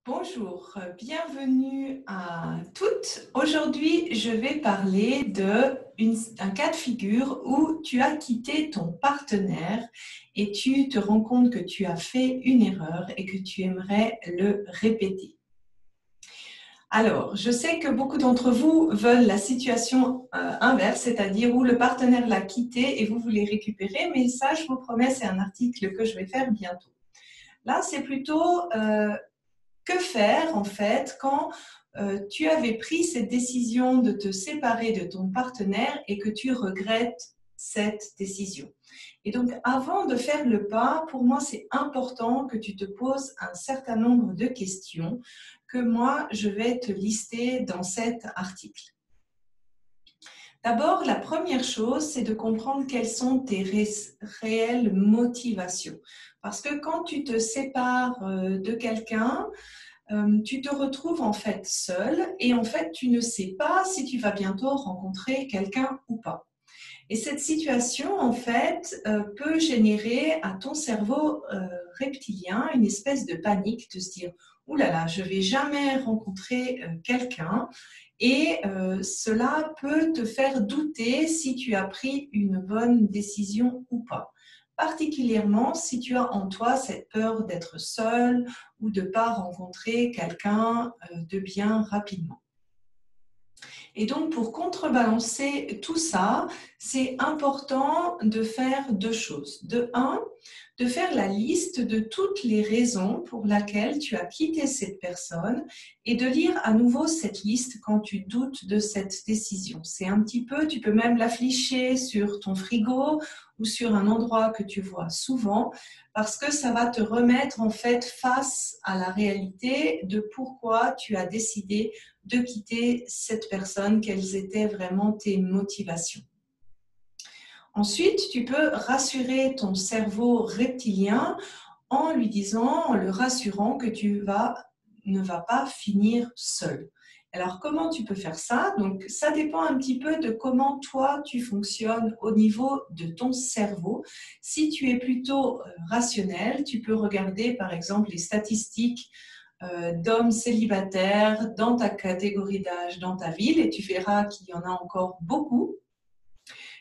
Bonjour, bienvenue à toutes. Aujourd'hui, je vais parler d'un cas de figure où tu as quitté ton partenaire et tu te rends compte que tu as fait une erreur et que tu aimerais le répéter. Alors, je sais que beaucoup d'entre vous veulent la situation inverse, c'est-à-dire où le partenaire l'a quitté et vous voulez récupérer, mais ça, je vous promets, c'est un article que je vais faire bientôt. Là, c'est plutôt que faire en fait quand tu avais pris cette décision de te séparer de ton partenaire et que tu regrettes cette décision. Et donc, avant de faire le pas, pour moi, c'est important que tu te poses un certain nombre de questions que moi, je vais te lister dans cet article. D'abord, la première chose, c'est de comprendre quelles sont tes réelles motivations. Parce que quand tu te sépares de quelqu'un, tu te retrouves en fait seul et en fait tu ne sais pas si tu vas bientôt rencontrer quelqu'un ou pas. Et cette situation en fait peut générer à ton cerveau reptilien une espèce de panique de se dire ouh là là, je vais jamais rencontrer quelqu'un et cela peut te faire douter si tu as pris une bonne décision ou pas. Particulièrement si tu as en toi cette peur d'être seul ou de ne pas rencontrer quelqu'un de bien rapidement. Et donc, pour contrebalancer tout ça, c'est important de faire deux choses. De un, de faire la liste de toutes les raisons pour lesquelles tu as quitté cette personne et de lire à nouveau cette liste quand tu doutes de cette décision. C'est un petit peu, tu peux même l'afficher sur ton frigo ou sur un endroit que tu vois souvent parce que ça va te remettre en fait face à la réalité de pourquoi tu as décidé de quitter cette personne, quelles étaient vraiment tes motivations. Ensuite, tu peux rassurer ton cerveau reptilien en lui disant, en le rassurant que ne vas pas finir seul. Alors, comment tu peux faire ça? Donc, ça dépend un petit peu de comment toi, tu fonctionnes au niveau de ton cerveau. Si tu es plutôt rationnel, tu peux regarder, par exemple, les statistiques d'hommes célibataires dans ta catégorie d'âge, dans ta ville, et tu verras qu'il y en a encore beaucoup.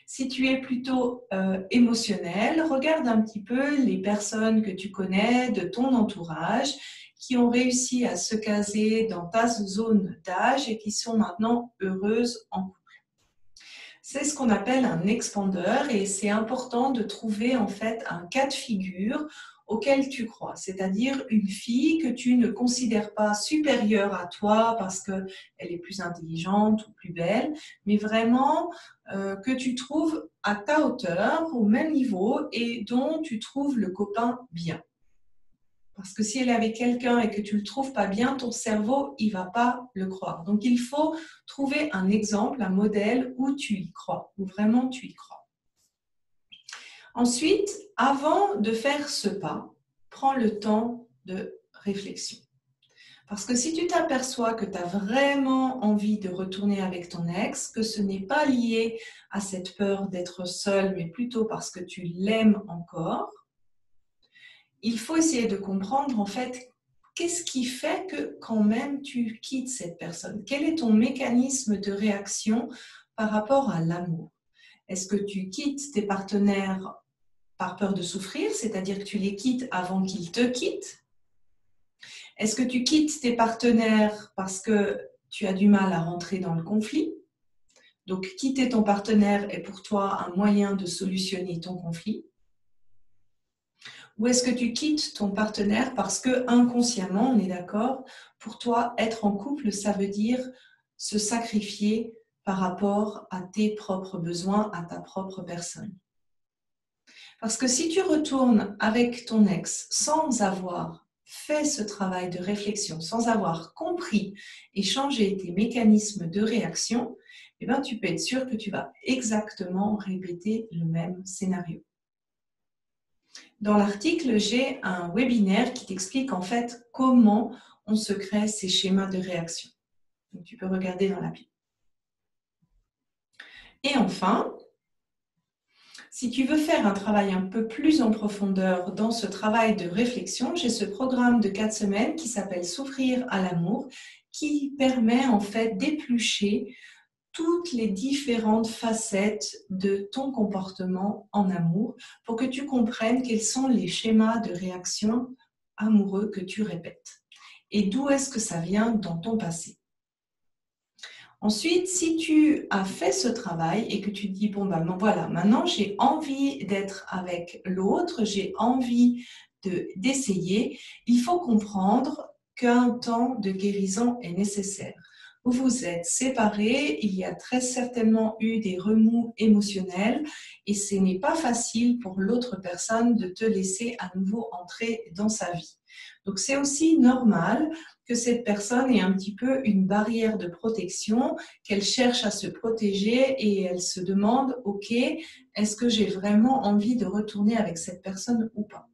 Si tu es plutôt émotionnel, regarde un petit peu les personnes que tu connais de ton entourage qui ont réussi à se caser dans ta zone d'âge et qui sont maintenant heureuses en couple. C'est ce qu'on appelle un expandeur et c'est important de trouver en fait un cas de figure auquel tu crois, c'est-à-dire une fille que tu ne considères pas supérieure à toi parce qu'elle est plus intelligente ou plus belle, mais vraiment que tu trouves à ta hauteur, au même niveau et dont tu trouves le copain bien. Parce que si elle est avec quelqu'un et que tu ne le trouves pas bien, ton cerveau, il ne va pas le croire. Donc, il faut trouver un exemple, un modèle où tu y crois, où vraiment tu y crois. Ensuite, avant de faire ce pas, prends le temps de réflexion. Parce que si tu t'aperçois que tu as vraiment envie de retourner avec ton ex, que ce n'est pas lié à cette peur d'être seul, mais plutôt parce que tu l'aimes encore, il faut essayer de comprendre en fait qu'est-ce qui fait que quand même tu quittes cette personne. Quel est ton mécanisme de réaction par rapport à l'amour? Est-ce que tu quittes tes partenaires par peur de souffrir, c'est-à-dire que tu les quittes avant qu'ils te quittent? Est-ce que tu quittes tes partenaires parce que tu as du mal à rentrer dans le conflit? Donc, quitter ton partenaire est pour toi un moyen de solutionner ton conflit. Ou est-ce que tu quittes ton partenaire parce que inconsciemment, on est d'accord, pour toi, être en couple, ça veut dire se sacrifier par rapport à tes propres besoins, à ta propre personne. Parce que si tu retournes avec ton ex sans avoir fait ce travail de réflexion, sans avoir compris et changé tes mécanismes de réaction, eh bien, tu peux être sûr que tu vas exactement répéter le même scénario. Dans l'article, j'ai un webinaire qui t'explique en fait comment on se crée ces schémas de réaction. Donc, tu peux regarder dans la Bible. Et enfin, Si tu veux faire un travail un peu plus en profondeur dans ce travail de réflexion, j'ai ce programme de 4 semaines qui s'appelle S'ouvrir à l'amour, qui permet en fait d'éplucher toutes les différentes facettes de ton comportement en amour pour que tu comprennes quels sont les schémas de réaction amoureux que tu répètes et d'où est-ce que ça vient dans ton passé. Ensuite, si tu as fait ce travail et que tu te dis, bon, ben voilà, maintenant j'ai envie d'être avec l'autre, j'ai envie d'essayer, il faut comprendre qu'un temps de guérison est nécessaire. Vous vous êtes séparés, il y a très certainement eu des remous émotionnels et ce n'est pas facile pour l'autre personne de te laisser à nouveau entrer dans sa vie. Donc c'est aussi normal que cette personne ait un petit peu une barrière de protection, qu'elle cherche à se protéger et elle se demande, ok, est-ce que j'ai vraiment envie de retourner avec cette personne ou pas?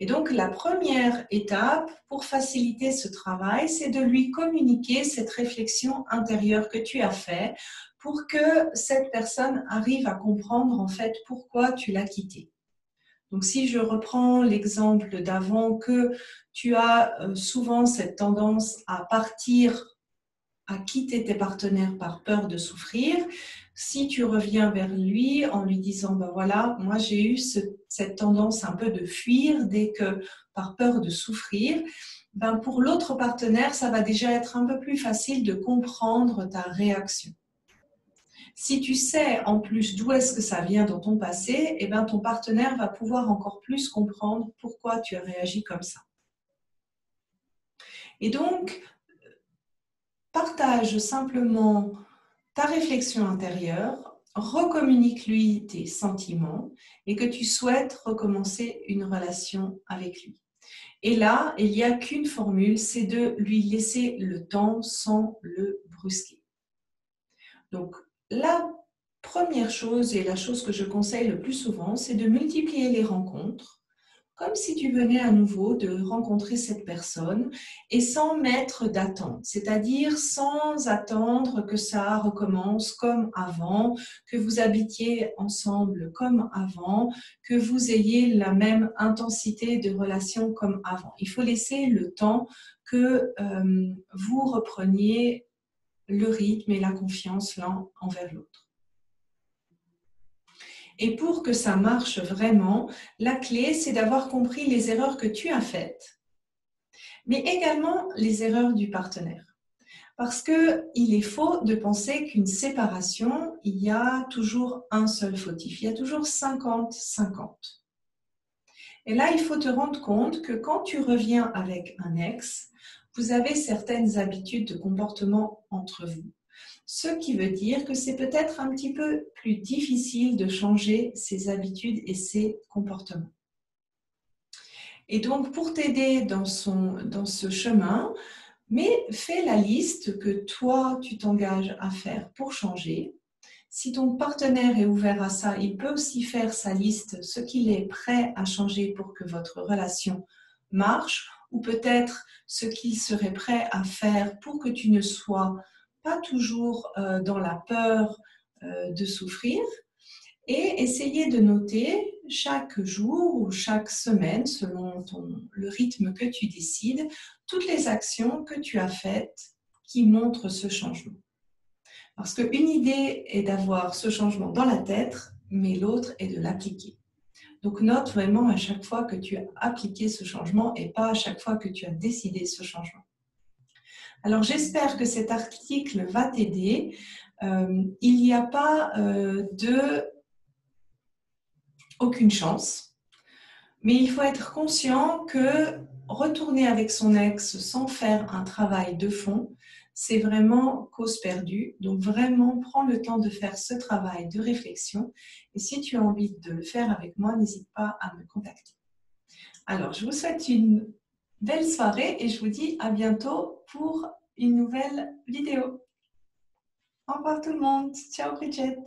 Et donc la première étape pour faciliter ce travail, c'est de lui communiquer cette réflexion intérieure que tu as faite pour que cette personne arrive à comprendre en fait pourquoi tu l'as quitté. Donc, si je reprends l'exemple d'avant, que tu as souvent cette tendance à partir, à quitter tes partenaires par peur de souffrir, si tu reviens vers lui en lui disant, ben voilà, moi j'ai eu cette tendance un peu de fuir dès que, par peur de souffrir, ben pour l'autre partenaire, ça va déjà être un peu plus facile de comprendre ta réaction. Si tu sais en plus d'où est-ce que ça vient dans ton passé, eh bien, ton partenaire va pouvoir encore plus comprendre pourquoi tu as réagi comme ça. Et donc, partage simplement ta réflexion intérieure, recommunique-lui tes sentiments et que tu souhaites recommencer une relation avec lui. Et là, il n'y a qu'une formule, c'est de lui laisser le temps sans le brusquer. Donc, la première chose et la chose que je conseille le plus souvent, c'est de multiplier les rencontres, comme si tu venais à nouveau de rencontrer cette personne et sans mettre d'attente, c'est-à-dire sans attendre que ça recommence comme avant, que vous habitiez ensemble comme avant, que vous ayez la même intensité de relation comme avant. Il faut laisser le temps que vous repreniez le rythme et la confiance l'un envers l'autre. Et pour que ça marche vraiment, la clé, c'est d'avoir compris les erreurs que tu as faites, mais également les erreurs du partenaire. Parce qu'il est faux de penser qu'une séparation, il y a toujours un seul fautif. Il y a toujours 50-50. Et là, il faut te rendre compte que quand tu reviens avec un ex, vous avez certaines habitudes de comportement entre vous. Ce qui veut dire que c'est peut-être un petit peu plus difficile de changer ses habitudes et ses comportements. Et donc, pour t'aider dans ce chemin, mais fais la liste que toi, tu t'engages à faire pour changer. Si ton partenaire est ouvert à ça, il peut aussi faire sa liste, ce qu'il est prêt à changer pour que votre relation marche, ou peut-être ce qu'il serait prêt à faire pour que tu ne sois pas toujours dans la peur de souffrir. Et essayer de noter chaque jour ou chaque semaine, selon le rythme que tu décides, toutes les actions que tu as faites qui montrent ce changement. Parce qu'une idée est d'avoir ce changement dans la tête, mais l'autre est de l'appliquer. Donc note vraiment à chaque fois que tu as appliqué ce changement et pas à chaque fois que tu as décidé ce changement. Alors j'espère que cet article va t'aider. Il n'y a pas aucune chance, mais il faut être conscient que retourner avec son ex sans faire un travail de fond, c'est vraiment cause perdue. Donc vraiment, prends le temps de faire ce travail de réflexion. Et si tu as envie de le faire avec moi, n'hésite pas à me contacter. Alors, je vous souhaite une belle soirée et je vous dis à bientôt pour une nouvelle vidéo. Au revoir tout le monde. Ciao Bridget.